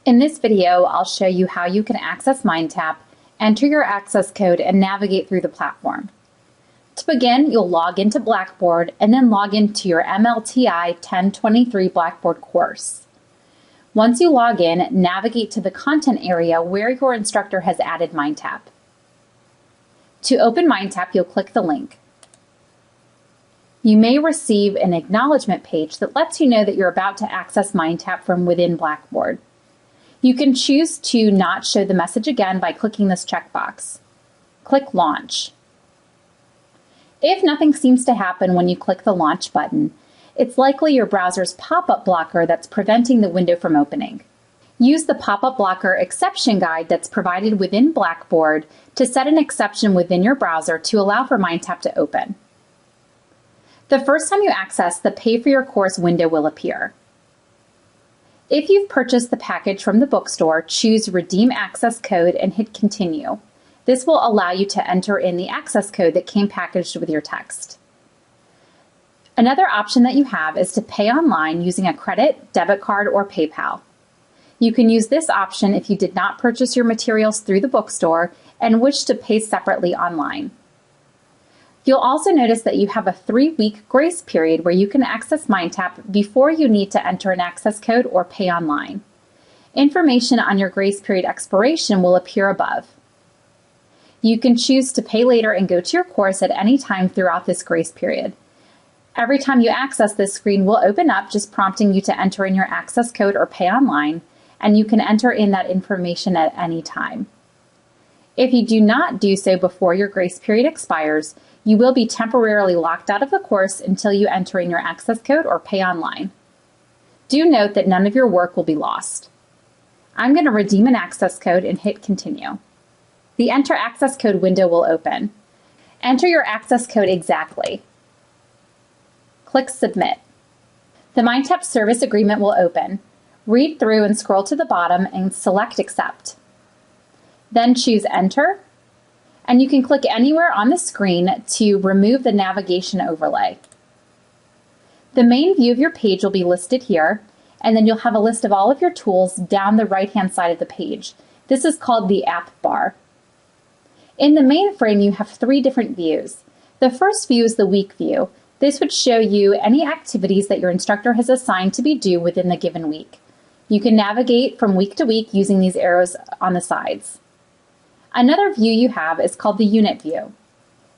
In this video, I'll show you how you can access MindTap, enter your access code, and navigate through the platform. To begin, you'll log into Blackboard and then log into your MLTI 1023 Blackboard course. Once you log in, navigate to the content area where your instructor has added MindTap. To open MindTap, you'll click the link. You may receive an acknowledgement page that lets you know that you're about to access MindTap from within Blackboard. You can choose to not show the message again by clicking this checkbox. Click Launch. If nothing seems to happen when you click the Launch button, it's likely your browser's pop-up blocker that's preventing the window from opening. Use the pop-up blocker exception guide that's provided within Blackboard to set an exception within your browser to allow for MindTap to open. The first time you access, the Pay for Your Course window will appear. If you've purchased the package from the bookstore, choose Redeem Access Code and hit Continue. This will allow you to enter in the access code that came packaged with your text. Another option that you have is to pay online using a credit, debit card, or PayPal. You can use this option if you did not purchase your materials through the bookstore and wish to pay separately online. You'll also notice that you have a 3-week grace period where you can access MindTap before you need to enter an access code or pay online. Information on your grace period expiration will appear above. You can choose to pay later and go to your course at any time throughout this grace period. Every time you access this screen will open up, just prompting you to enter in your access code or pay online, and you can enter in that information at any time. If you do not do so before your grace period expires, you will be temporarily locked out of the course until you enter in your access code or pay online. Do note that none of your work will be lost. I'm going to redeem an access code and hit Continue. The Enter Access Code window will open. Enter your access code exactly. Click Submit. The MindTap Service Agreement will open. Read through and scroll to the bottom and select Accept. Then choose Enter, and you can click anywhere on the screen to remove the navigation overlay. The main view of your page will be listed here, and then you'll have a list of all of your tools down the right-hand side of the page. This is called the App Bar. In the main frame, you have 3 different views. The first view is the week view. This would show you any activities that your instructor has assigned to be due within the given week. You can navigate from week to week using these arrows on the sides. Another view you have is called the Unit View.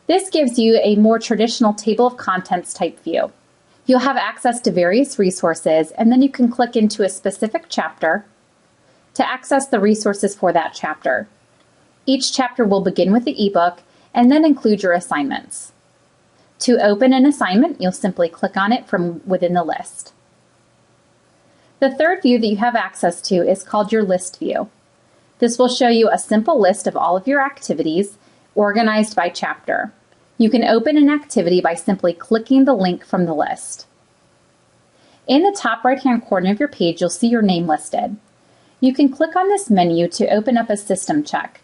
This gives you a more traditional table of contents type view. You'll have access to various resources, and then you can click into a specific chapter to access the resources for that chapter. Each chapter will begin with the ebook and then include your assignments. To open an assignment, you'll simply click on it from within the list. The third view that you have access to is called your List View. This will show you a simple list of all of your activities organized by chapter. You can open an activity by simply clicking the link from the list. In the top right-hand corner of your page, you'll see your name listed. You can click on this menu to open up a system check.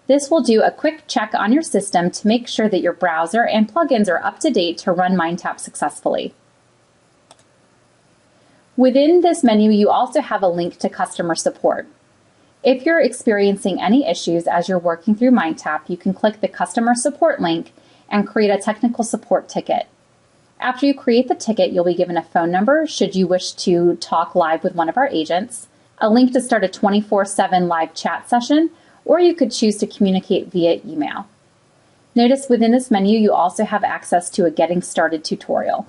This will do a quick check on your system to make sure that your browser and plugins are up to date to run MindTap successfully. Within this menu, you also have a link to customer support. If you're experiencing any issues as you're working through MindTap, you can click the customer support link and create a technical support ticket. After you create the ticket, you'll be given a phone number should you wish to talk live with one of our agents, a link to start a 24/7 live chat session, or you could choose to communicate via email. Notice within this menu, you also have access to a Getting Started tutorial.